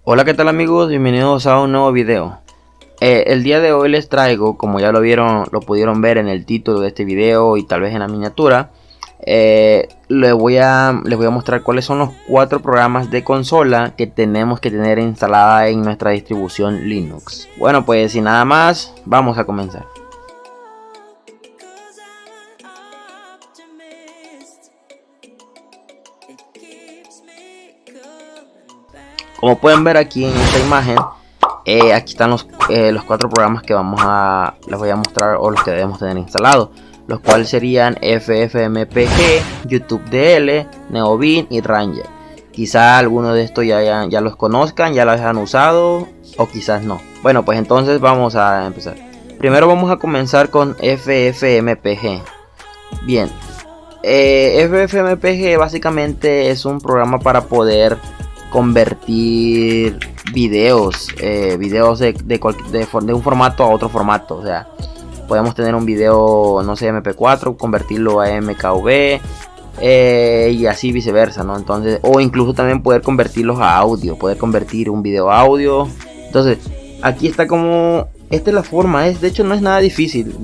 Hola, ¿qué tal amigos? Bienvenidos a un nuevo video. El día de hoy les traigo, como ya lo pudieron ver en el título de este video y tal vez en la miniatura, les voy a mostrar cuáles son los 4 programas de consola que tenemos que tener instalada en nuestra distribución Linux. Bueno, pues sin nada más, vamos a comenzar. Como pueden ver aquí en esta imagen, aquí están los 4 programas que les voy a mostrar, o los que debemos tener instalados, los cuales serían FFmpeg, YouTube DL, Neobin y Ranger. Quizá alguno de estos ya los conozcan, ya los han usado, o quizás no. Bueno, pues entonces vamos a empezar. Primero vamos a comenzar con FFmpeg. Bien, FFmpeg básicamente es un programa para poder convertir videos de un formato a otro formato. O sea, podemos tener un video, no sé, MP4, convertirlo a MKV, y así viceversa, ¿no? Entonces, o incluso también poder convertirlos a audio, poder convertir un video a audio. Entonces, aquí está como, esta es la forma, de hecho no es nada difícil.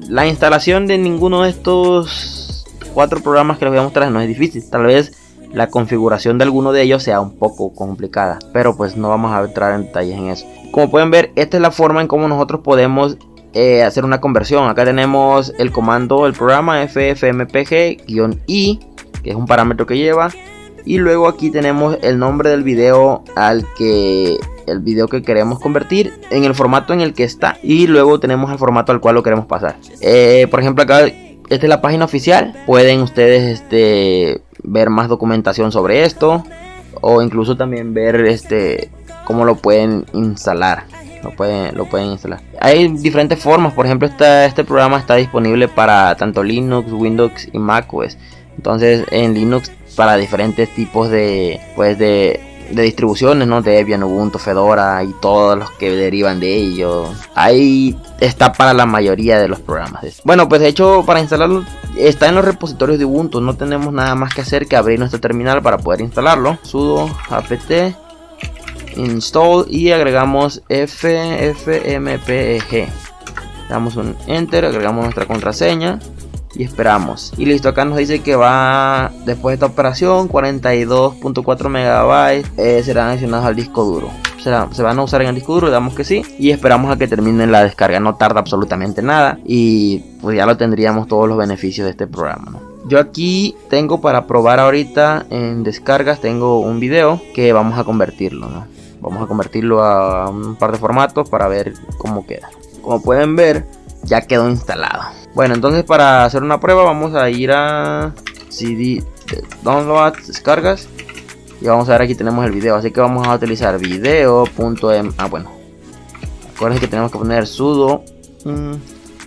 La instalación de ninguno de estos 4 programas que les voy a mostrar no es difícil. Tal vez la configuración de alguno de ellos sea un poco complicada, pero pues no vamos a entrar en detalles en eso. Como pueden ver, esta es la forma en cómo nosotros podemos hacer una conversión. Acá tenemos el comando, el programa ffmpeg-i, que es un parámetro que lleva, y luego aquí tenemos el nombre del video el video que queremos convertir en el formato en el que está, y luego tenemos el formato al cual lo queremos pasar. Por ejemplo, acá esta es la página oficial. Pueden ustedes ver más documentación sobre esto, o incluso también ver cómo lo pueden instalar. Lo pueden instalar. Hay diferentes formas. Por ejemplo, este programa está disponible para tanto Linux, Windows y macOS. Entonces, en Linux para diferentes tipos de distribuciones, ¿no? Debian, Ubuntu, Fedora y todos los que derivan de ello. Ahí está para la mayoría de los programas. Bueno, pues de hecho, para instalarlo está en los repositorios de Ubuntu. No tenemos nada más que hacer que abrir nuestro terminal para poder instalarlo. Sudo apt install y agregamos ffmpeg. Damos un enter, agregamos nuestra contraseña y esperamos. Y listo, acá nos dice que va, después de esta operación, 42.4 megabytes serán adicionados al disco duro. Se van a usar en el disco duro, le damos que sí, y esperamos a que termine la descarga. No tarda absolutamente nada y pues ya lo tendríamos todos los beneficios de este programa, ¿no? Yo aquí tengo, para probar ahorita en descargas, tengo un video que vamos a convertirlo, ¿no? Vamos a convertirlo a un par de formatos para ver cómo queda. Como pueden ver, ya quedó instalado. Bueno, entonces para hacer una prueba vamos a ir a CD Download, descargas, y vamos a ver, aquí tenemos el video, así que vamos a utilizar video.m. Bueno, acuérdense que tenemos que poner sudo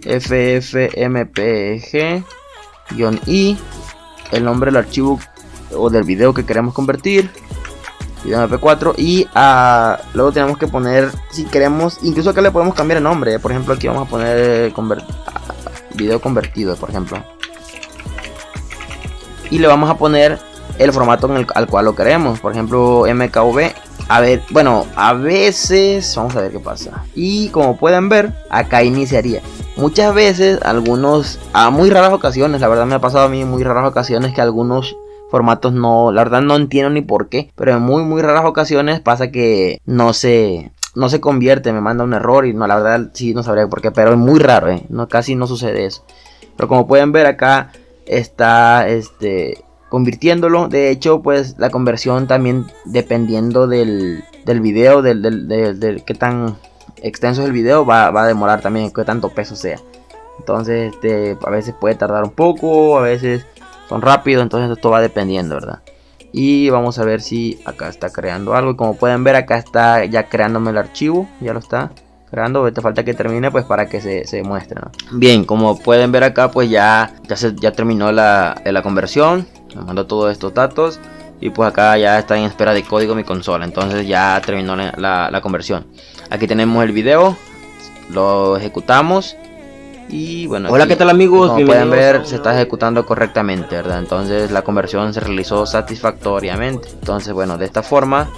ffmpeg-i, el nombre del archivo o del video que queremos convertir, video mp4, y luego tenemos que poner, si queremos, incluso acá le podemos cambiar el nombre. Por ejemplo, aquí vamos a poner video convertido, por ejemplo, y le vamos a poner el formato al cual lo queremos, por ejemplo MKV. A veces vamos a ver qué pasa. Y como pueden ver, acá iniciaría. Muchas veces, a muy raras ocasiones, la verdad me ha pasado a mí muy raras ocasiones que algunos formatos la verdad no entiendo ni por qué, pero en muy raras ocasiones pasa que no se convierte, me manda un error, y no, la verdad sí no sabría por qué, pero es muy raro, casi no sucede eso. Pero como pueden ver, acá está convirtiéndolo. De hecho, pues la conversión también, dependiendo del video, del qué tan extenso es el video, va a demorar también, qué tanto peso sea. Entonces a veces puede tardar un poco, a veces son rápidos, entonces esto va dependiendo, ¿verdad? Y vamos a ver si acá está creando algo. Y como pueden ver, acá está ya creándome el archivo, ya lo está creando. Te falta que termine, pues, para que se muestre, ¿no? Bien, como pueden ver acá, pues ya terminó la conversión. Me mandó todos estos datos y pues acá ya está en espera de código mi consola. Entonces ya terminó la conversión. Aquí tenemos el video, lo ejecutamos. Y bueno, hola, ¿qué tal amigos? Como pueden ver, se está ejecutando correctamente, ¿verdad? Entonces la conversión se realizó satisfactoriamente. Entonces, bueno, de esta forma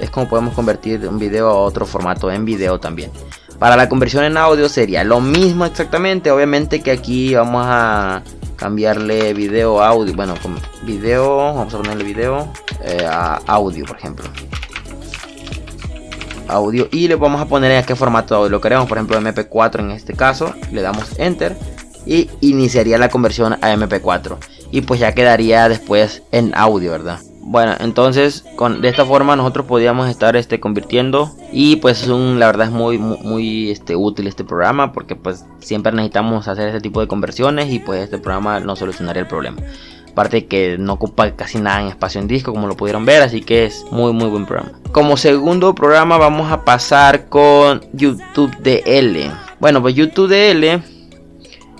es como podemos convertir un video a otro formato en video también. Para la conversión en audio sería lo mismo exactamente, obviamente que aquí vamos a cambiarle video a audio. Bueno, con video, vamos a ponerle video a audio, por ejemplo. Audio, y le vamos a poner en qué formato de audio lo queremos, por ejemplo MP4 en este caso. Le damos enter y iniciaría la conversión a MP4 y pues ya quedaría después en audio, ¿verdad? Bueno, entonces de esta forma nosotros podríamos estar convirtiendo, y pues la verdad es muy útil este programa, porque pues siempre necesitamos hacer este tipo de conversiones y pues este programa nos solucionaría el problema. Aparte que no ocupa casi nada en espacio en disco, como lo pudieron ver, así que es muy buen programa. Como segundo programa vamos a pasar con YouTube DL. Bueno, pues YouTube DL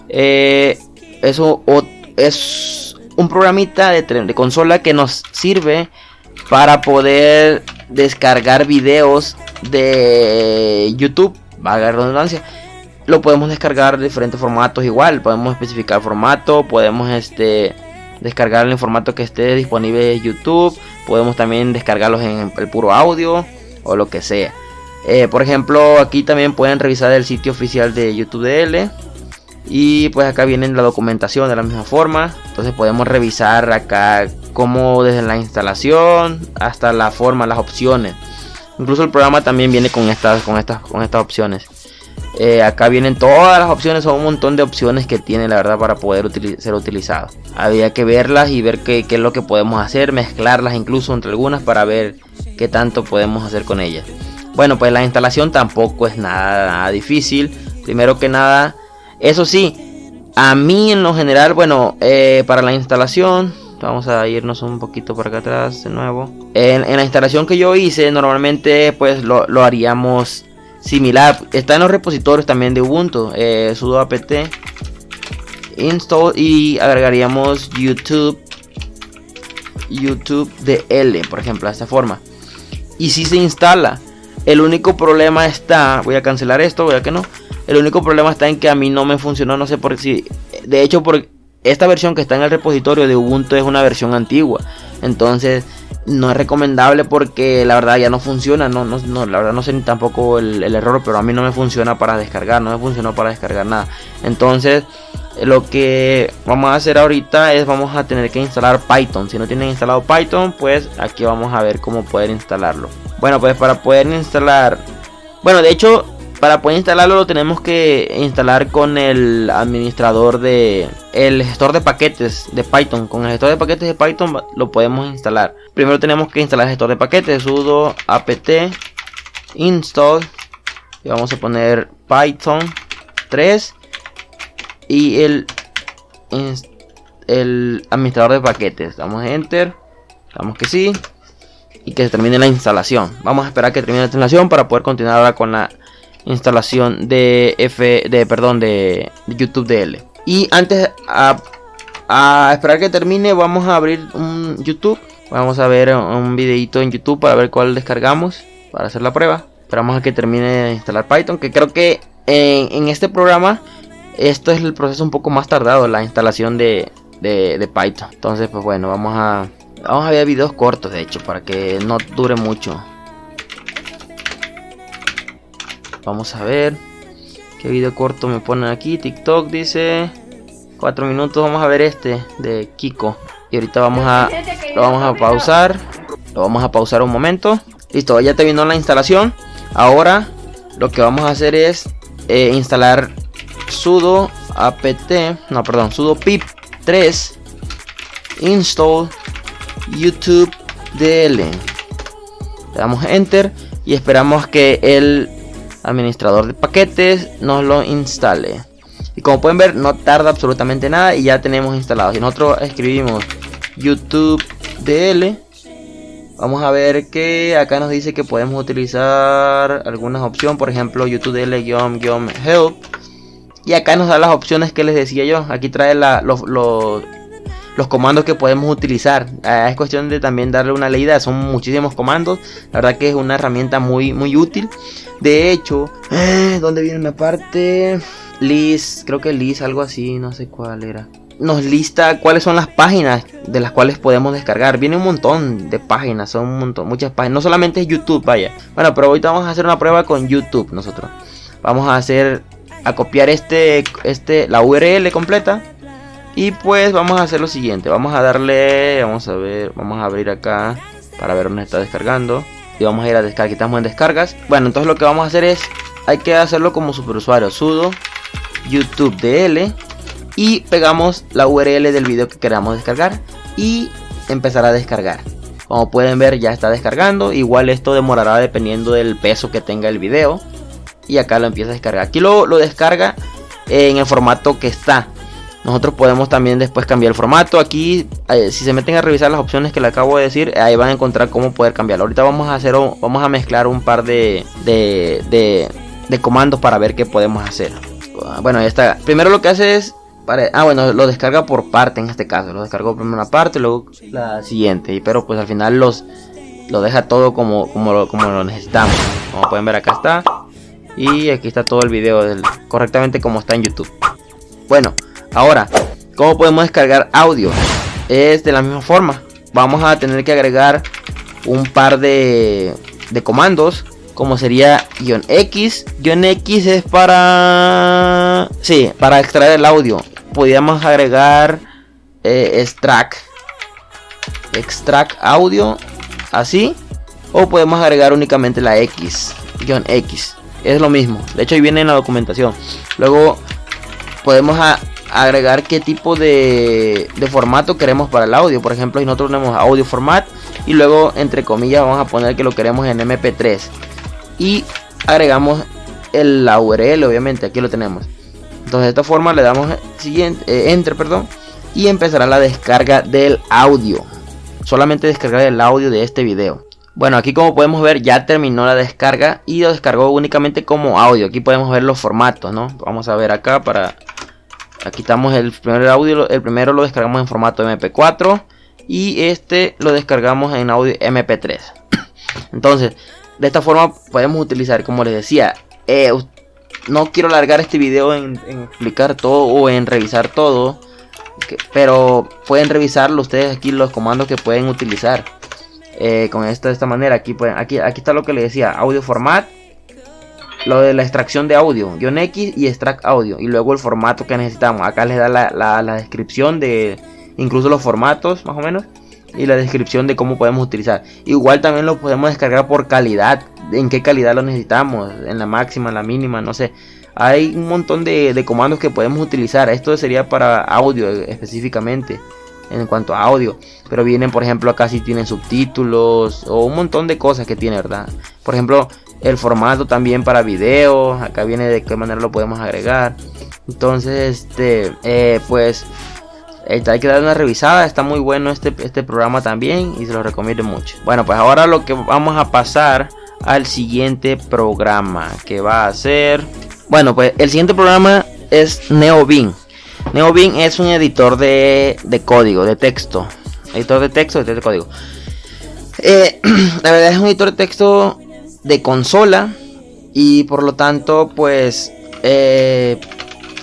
es un programita de consola que nos sirve para poder descargar videos de YouTube, valga la redundancia. Lo podemos descargar de diferentes formatos igual, podemos especificar formato, podemos descargarlo en formato que esté disponible de YouTube, podemos también descargarlos en el puro audio o lo que sea. Por ejemplo, aquí también pueden revisar el sitio oficial de YouTube DL. Y pues acá viene la documentación de la misma forma. Entonces podemos revisar acá como desde la instalación hasta la forma, las opciones. Incluso el programa también viene con estas opciones. Acá vienen todas las opciones, son un montón de opciones que tiene, la verdad, para poder ser utilizado. Había que verlas y ver qué es lo que podemos hacer, mezclarlas incluso entre algunas para ver qué tanto podemos hacer con ellas. Bueno, pues la instalación tampoco es nada difícil. Primero que nada, eso sí, a mí en lo general, bueno, para la instalación, vamos a irnos un poquito por acá atrás de nuevo. En la instalación que yo hice, normalmente pues lo haríamos similar. Está en los repositorios también de Ubuntu, sudo apt install, y agregaríamos YouTube DL, por ejemplo, de esta forma. Y si se instala. El único problema está, voy a cancelar esto, voy a que no. El único problema está en que a mí no me funcionó, no sé por si. De hecho, por esta versión que está en el repositorio de Ubuntu es una versión antigua. Entonces no es recomendable porque la verdad ya no funciona. No, la verdad no sé ni tampoco el error, pero a mí no me funciona para descargar. No me funcionó para descargar nada. Entonces lo que vamos a hacer ahorita es vamos a tener que instalar Python. Si no tienen instalado Python, pues aquí vamos a ver cómo poder instalarlo. Bueno, pues para poder instalar, bueno, de hecho, para poder instalarlo lo tenemos que instalar con el administrador el gestor de paquetes de Python. Con el gestor de paquetes de Python lo podemos instalar. Primero tenemos que instalar el gestor de paquetes, sudo apt install, y vamos a poner Python 3 y el administrador de paquetes. Damos enter, damos que sí, y que se termine la instalación. Vamos a esperar que termine la instalación para poder continuar ahora con la instalación de YouTube DL. Y antes a esperar que termine, vamos a abrir un YouTube. Vamos a ver un videito en YouTube para ver cuál descargamos para hacer la prueba. Esperamos a que termine de instalar Python, que creo que en este programa esto es el proceso un poco más tardado, la instalación de Python. Entonces pues bueno, vamos a ver videos cortos, de hecho, para que no dure mucho. Vamos a ver qué video corto me ponen aquí. TikTok dice 4 minutos. Vamos a ver este de Kiko. Y ahorita lo vamos a pausar. Lo vamos a pausar un momento. Listo, ya terminó la instalación. Ahora lo que vamos a hacer es instalar sudo pip 3 install YouTube DL. Le damos enter y esperamos que el administrador de paquetes nos lo instale. Y como pueden ver, no tarda absolutamente nada y ya tenemos instalado. Si nosotros escribimos YouTube DL, vamos a ver que acá nos dice que podemos utilizar algunas opciones, por ejemplo YouTube DL-help, y acá nos da las opciones que les decía yo. Aquí trae los comandos que podemos utilizar. Es cuestión de también darle una leída. Son muchísimos comandos. La verdad que es una herramienta muy útil. De hecho, ¿dónde viene una parte? List, creo que list, algo así, no sé cuál era. nos lista cuáles son las páginas de las cuales podemos descargar. Viene un montón de páginas, son un montón, muchas páginas. No solamente es YouTube, vaya. Bueno, pero ahorita vamos a hacer una prueba con YouTube nosotros. Vamos a copiar la URL completa. Y pues vamos a hacer lo siguiente. Vamos a abrir acá para ver dónde está descargando. Y vamos a ir a descargar, estamos en descargas. Bueno, entonces lo que vamos a hacer es, hay que hacerlo como superusuario, sudo YouTube DL y pegamos la URL del video que queramos descargar y empezar a descargar. Como pueden ver, ya está descargando. Igual esto demorará dependiendo del peso que tenga el video. Y acá lo empieza a descargar. Aquí lo descarga en el formato que está. Nosotros podemos también después cambiar el formato. Aquí, si se meten a revisar las opciones que le acabo de decir, ahí van a encontrar cómo poder cambiarlo. Ahorita vamos a mezclar un par de comandos para ver qué podemos hacer. Bueno, ya está. Primero lo que hace es, lo descarga por parte en este caso. Lo descargó primero una parte, luego la siguiente. Pero pues al final lo deja todo como lo necesitamos. Como pueden ver, acá está. Y aquí está todo el video correctamente como está en YouTube. Bueno, ahora, ¿cómo podemos descargar audio? Es de la misma forma. Vamos a tener que agregar un par de comandos, como sería -X. -X es para extraer el audio. Podríamos agregar extract audio, así. O podemos agregar únicamente la X, -X. Es lo mismo. De hecho, ahí viene en la documentación. Luego podemos agregar qué tipo de formato queremos para el audio. Por ejemplo, si nosotros tenemos audio format y luego entre comillas vamos a poner que lo queremos en MP3 y agregamos la URL, obviamente aquí lo tenemos. Entonces de esta forma le damos enter, y empezará la descarga del audio. Solamente descargar el audio de este video. Bueno, aquí como podemos ver ya terminó la descarga y lo descargó únicamente como audio. Aquí podemos ver los formatos, ¿no? Vamos a ver acá aquí estamos el primer audio. El primero lo descargamos en formato MP4 y este lo descargamos en audio MP3. Entonces, de esta forma podemos utilizar, como les decía, no quiero alargar este video en explicar todo o en revisar todo, pero pueden revisarlo ustedes aquí los comandos que pueden utilizar con de esta manera. Aquí está lo que les decía, audio format, lo de la extracción de audio, -X y extract audio, y luego el formato que necesitamos. Acá les da la descripción de incluso los formatos más o menos y la descripción de cómo podemos utilizar. Igual también lo podemos descargar por calidad, en qué calidad lo necesitamos, en la máxima, en la mínima, no sé. Hay un montón de comandos que podemos utilizar. Esto sería para audio específicamente, en cuanto a audio. Pero vienen, por ejemplo, acá sí tienen subtítulos o un montón de cosas que tiene, ¿verdad? Por ejemplo, el formato también para video. Acá viene de qué manera lo podemos agregar. Entonces, pues hay que dar una revisada. Está muy bueno este programa también y se lo recomiendo mucho. Bueno, pues ahora lo que vamos a pasar al siguiente programa, que va a ser... Bueno, pues el siguiente programa es NeoBeam. NeoBeam es un editor de código, de texto. Editor de texto, de código. La verdad es un editor de texto de consola. Y por lo tanto, pues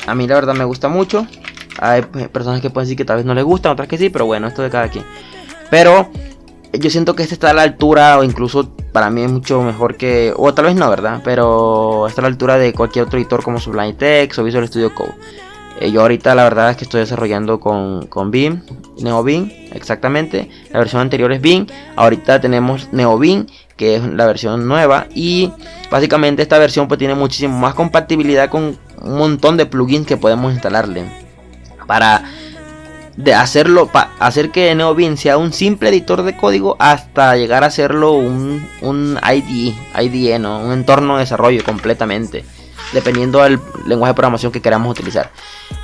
a mí la verdad me gusta mucho. Hay personas que pueden decir que tal vez no les gustan, otras que sí, pero bueno, esto de cada quien. Pero yo siento que este está a la altura, o incluso para mí es mucho mejor que... O tal vez no, ¿verdad? Pero está a la altura de cualquier otro editor como Sublime Text o Visual Studio Code. Yo ahorita la verdad es que estoy desarrollando con Beam, NeoBeam, exactamente. La versión anterior es Beam, ahorita tenemos NeoBeam, que es la versión nueva. Y básicamente esta versión pues tiene muchísimo más compatibilidad con un montón de plugins que podemos instalarle. Para hacer que NeoBeam sea un simple editor de código hasta llegar a hacerlo un IDE, ¿no? Un entorno de desarrollo completamente, dependiendo del lenguaje de programación que queramos utilizar.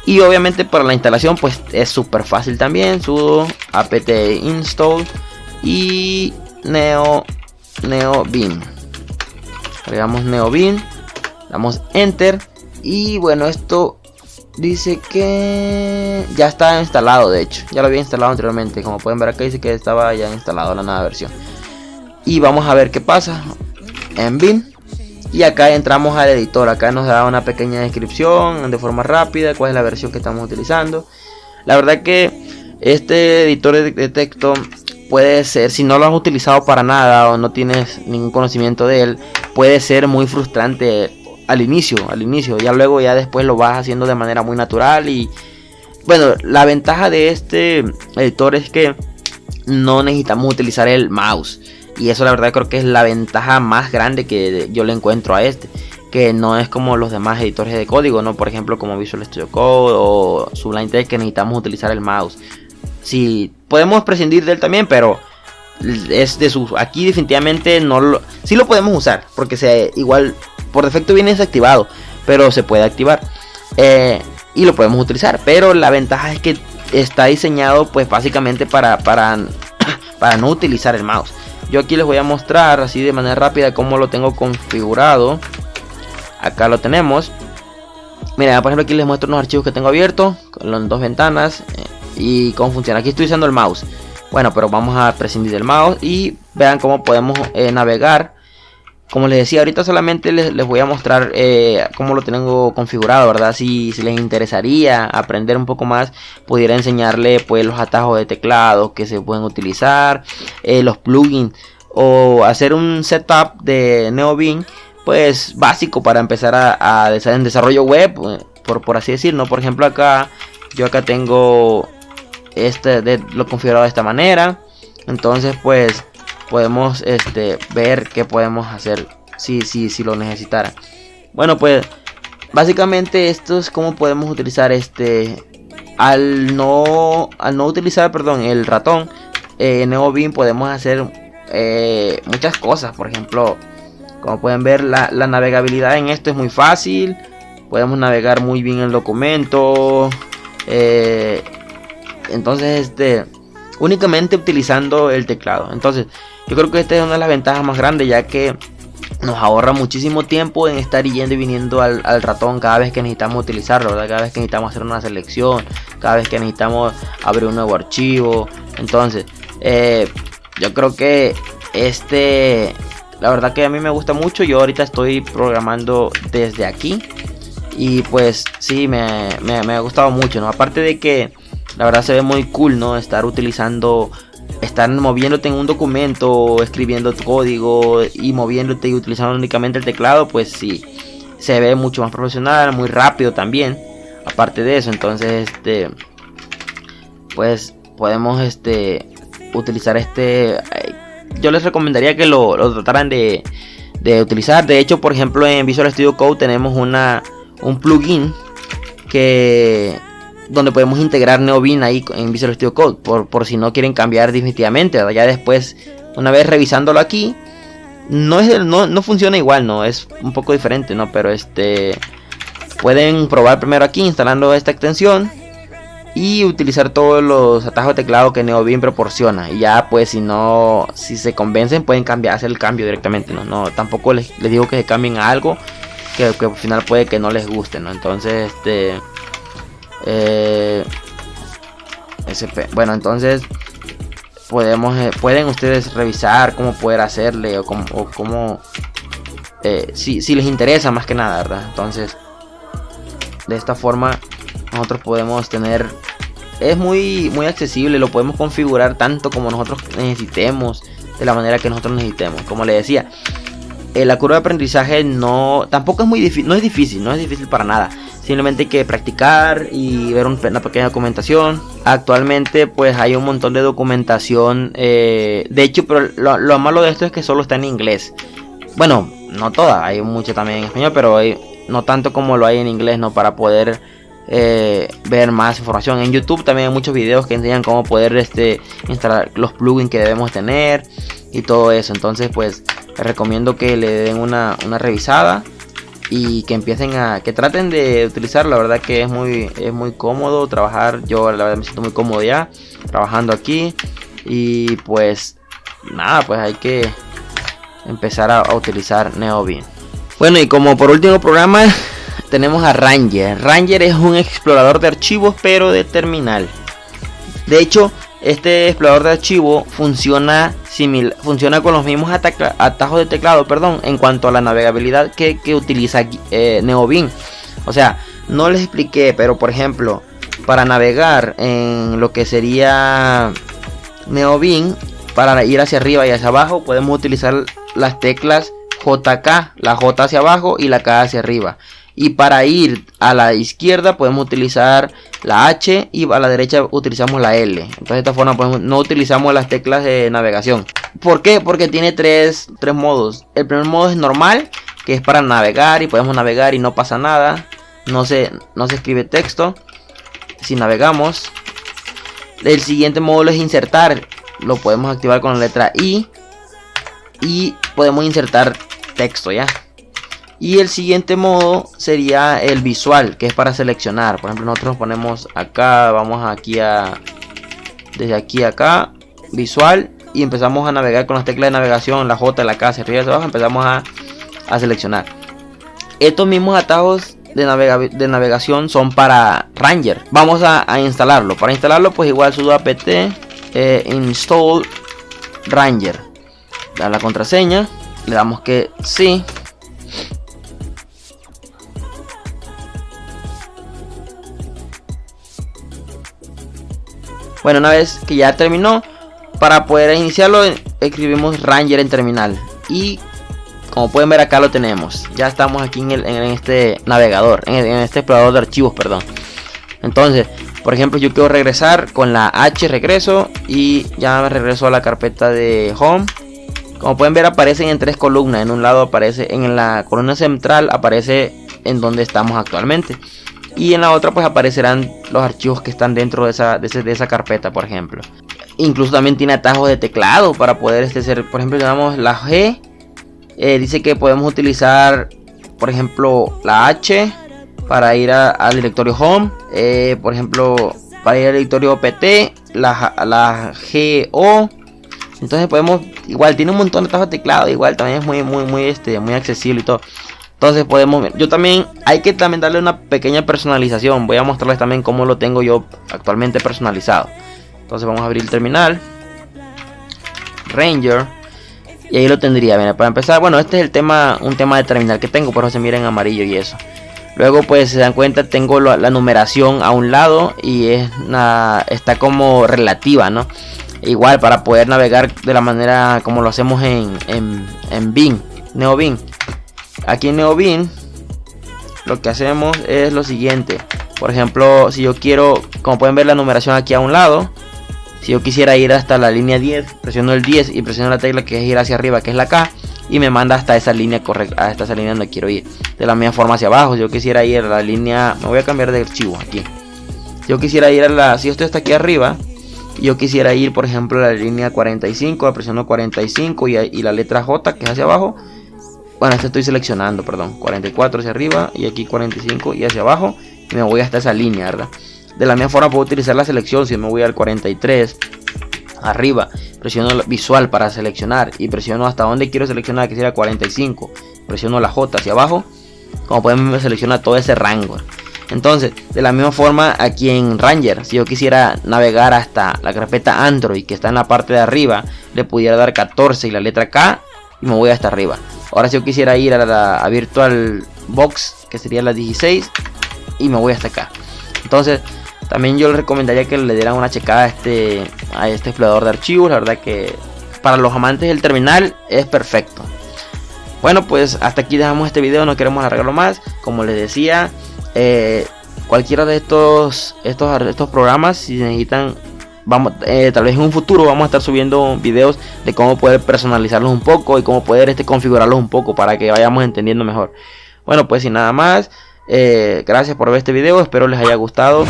Y obviamente para la instalación pues es súper fácil también. Sudo apt install y NeoBeam. Agregamos NeoBeam, damos enter y bueno, esto dice que ya está instalado. De hecho ya lo había instalado anteriormente. Como pueden ver acá dice que estaba ya instalado la nueva versión. Y vamos a ver qué pasa en Beam. Y acá entramos al editor. Acá nos da una pequeña descripción de forma rápida cuál es la versión que estamos utilizando. La verdad que este editor de texto puede ser, si no lo has utilizado para nada o no tienes ningún conocimiento de él, puede ser muy frustrante al inicio. Ya luego, ya después lo vas haciendo de manera muy natural. Y bueno, la ventaja de este editor es que no necesitamos utilizar el mouse. Y eso la verdad creo que es la ventaja más grande que yo le encuentro a este. Que no es como los demás editores de código, ¿no? Por ejemplo, como Visual Studio Code o Sublime Text, que necesitamos utilizar el mouse. Sí, podemos prescindir de él también, pero es de sus. Aquí definitivamente sí lo podemos usar, porque igual por defecto viene desactivado, pero se puede activar. Y lo podemos utilizar, pero la ventaja es que está diseñado pues básicamente para no utilizar el mouse. Yo aquí les voy a mostrar así de manera rápida cómo lo tengo configurado. Acá lo tenemos. Mira, por ejemplo, aquí les muestro unos archivos que tengo abiertos con las dos ventanas y cómo funciona. Aquí estoy usando el mouse. Bueno, pero vamos a prescindir del mouse y vean cómo podemos navegar. Como les decía, ahorita solamente les voy a mostrar cómo lo tengo configurado, ¿verdad? Si les interesaría aprender un poco más, pudiera enseñarle pues los atajos de teclado que se pueden utilizar, los plugins, o hacer un setup de Neobin, pues básico para empezar en desarrollo web, por así decir, ¿no? Por ejemplo, yo acá tengo lo configurado de esta manera. Entonces pues podemos ver qué podemos hacer si lo necesitara. Bueno, pues básicamente esto es cómo podemos utilizar al no utilizar, perdón, el ratón Neobin, podemos hacer muchas cosas. Por ejemplo, como pueden ver, la navegabilidad en esto es muy fácil. Podemos navegar muy bien el documento. Entonces únicamente utilizando el teclado. Entonces yo creo que esta es una de las ventajas más grandes, ya que nos ahorra muchísimo tiempo en estar yendo y viniendo al ratón cada vez que necesitamos utilizarlo, ¿verdad? Cada vez que necesitamos hacer una selección, cada vez que necesitamos abrir un nuevo archivo. Entonces yo creo que la verdad que a mí me gusta mucho. Yo ahorita estoy programando desde aquí y pues sí, me ha gustado mucho, ¿no? Aparte de que la verdad se ve muy cool, ¿no? Estar moviéndote en un documento, escribiendo tu código y moviéndote y utilizando únicamente el teclado, pues sí, se ve mucho más profesional, muy rápido también. Aparte de eso, entonces pues podemos utilizar yo les recomendaría que lo trataran de utilizar. De hecho, por ejemplo, en Visual Studio Code tenemos un plugin donde podemos integrar Neobin ahí en Visual Studio Code, por si no quieren cambiar definitivamente, ¿verdad? Ya después, una vez revisándolo aquí, no funciona igual, ¿no? Es un poco diferente, ¿no? Pero pueden probar primero aquí instalando esta extensión y utilizar todos los atajos de teclado que Neobin proporciona. Y ya pues si se convencen, pueden hacer el cambio directamente, ¿no? Tampoco les digo que se cambien a algo que al final puede que no les guste, ¿no? Entonces bueno, entonces pueden ustedes revisar cómo poder hacerle o cómo si les interesa, más que nada, ¿verdad? Entonces de esta forma nosotros podemos tener, es muy accesible, lo podemos configurar tanto como nosotros necesitemos, de la manera que nosotros necesitemos. Como les decía, la curva de aprendizaje tampoco es muy difícil, no es difícil para nada. Simplemente hay que practicar y ver una pequeña documentación. Actualmente pues hay un montón de documentación, de hecho, pero lo malo de esto es que solo está en inglés. Bueno, no toda, hay mucho también en español, pero no tanto como lo hay en inglés, ¿no? Para poder ver más información. En YouTube también hay muchos videos que enseñan cómo poder instalar los plugins que debemos tener y todo eso. Entonces pues les recomiendo que le den una revisada y que que traten de utilizar. La verdad que es muy cómodo trabajar. Yo la verdad me siento muy cómodo ya trabajando aquí. Y pues nada, pues hay que empezar a utilizar Neobin. Bueno, y como por último programa tenemos a Ranger. Ranger es un explorador de archivos, pero de terminal. De hecho, este explorador de archivos funciona con los mismos atajos de teclado, en cuanto a la navegabilidad que utiliza Neobin. O sea, no les expliqué, pero por ejemplo, para navegar en lo que sería Neobin, para ir hacia arriba y hacia abajo, podemos utilizar las teclas JK, la J hacia abajo y la K hacia arriba. Y para ir a la izquierda podemos utilizar la H y a la derecha utilizamos la L. Entonces de esta forma no utilizamos las teclas de navegación. ¿Por qué? Porque tiene tres modos. El primer modo es normal, que es para navegar y podemos navegar y no pasa nada. No se escribe texto si navegamos. El siguiente módulo es insertar. Lo podemos activar con la letra I y podemos insertar texto ya. Y el siguiente modo sería el visual, que es para seleccionar. Por ejemplo, nosotros ponemos acá, vamos aquí desde aquí a acá, visual, y empezamos a navegar con las teclas de navegación, la J, la K, hacia arriba y hacia abajo, empezamos a seleccionar. Estos mismos atajos de navegación son para Ranger. Vamos a instalarlo. Para instalarlo, pues igual sudo apt install Ranger. Da la contraseña, le damos que sí. Bueno, una vez que ya terminó, para poder iniciarlo escribimos Ranger en terminal. Y como pueden ver acá lo tenemos. Ya estamos aquí en este navegador, en este explorador de archivos, perdón. Entonces, por ejemplo, yo quiero regresar con la H, regreso y ya me regreso a la carpeta de Home. Como pueden ver, aparecen en tres columnas. En un lado aparece, en la columna central aparece en donde estamos actualmente. Y en la otra pues aparecerán los archivos que están dentro de esa carpeta, por ejemplo. Incluso también tiene atajos de teclado para poder ser, por ejemplo, le damos la G. Dice que podemos utilizar, por ejemplo, la H para ir al directorio Home. Por ejemplo, para ir al directorio PT, la GO. Entonces podemos, igual tiene un montón de atajos de teclado, igual también es muy accesible y todo. Entonces podemos ver, hay que también darle una pequeña personalización. Voy a mostrarles también cómo lo tengo yo actualmente personalizado. Entonces vamos a abrir el terminal, Ranger, y ahí lo tendría. Mira, para empezar, bueno, este es un tema de terminal que tengo, por eso se mira en amarillo y eso. Luego pues se dan cuenta, tengo la numeración a un lado y está como relativa, ¿no? Igual para poder navegar de la manera como lo hacemos en Bing, Neobin. Aquí en Neobin lo que hacemos es lo siguiente. Por ejemplo, si yo quiero, como pueden ver la numeración aquí a un lado, si yo quisiera ir hasta la línea 10, presiono el 10 y presiono la tecla que es ir hacia arriba, que es la K, y me manda hasta esa línea correcta, hasta esa línea donde quiero ir. De la misma forma hacia abajo, si yo quisiera ir a la línea, me voy a cambiar de archivo aquí. Si yo quisiera ir si esto está aquí arriba, y yo quisiera ir, por ejemplo, a la línea 45, presiono 45 y la letra J, que es hacia abajo. Bueno, esto estoy seleccionando, perdón, 44 hacia arriba y aquí 45 y hacia abajo, y me voy hasta esa línea, ¿verdad? De la misma forma puedo utilizar la selección. Si me voy al 43 arriba, presiono visual para seleccionar y presiono hasta donde quiero seleccionar, que sería 45, presiono la J hacia abajo. Como pueden ver, me selecciona todo ese rango. Entonces, de la misma forma aquí en Ranger, si yo quisiera navegar hasta la carpeta Android que está en la parte de arriba, le pudiera dar 14 y la letra K y me voy hasta arriba. Ahora si yo quisiera ir a VirtualBox, que sería la 16, y me voy hasta acá. Entonces también yo les recomendaría que le dieran una checada a este explorador de archivos. La verdad que para los amantes del terminal es perfecto. Bueno, pues hasta aquí dejamos este video, no queremos alargarlo más. Como les decía, cualquiera de estos programas, si necesitan, tal vez en un futuro vamos a estar subiendo videos de cómo poder personalizarlos un poco y cómo poder configurarlos un poco para que vayamos entendiendo mejor. Bueno, pues sin nada más, gracias por ver este video, espero les haya gustado.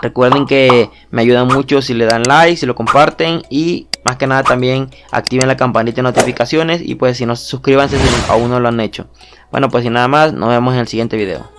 Recuerden que me ayudan mucho si le dan like, si lo comparten, y más que nada también activen la campanita de notificaciones, y pues si no, suscríbanse si aún no lo han hecho. Bueno, pues sin nada más, nos vemos en el siguiente video.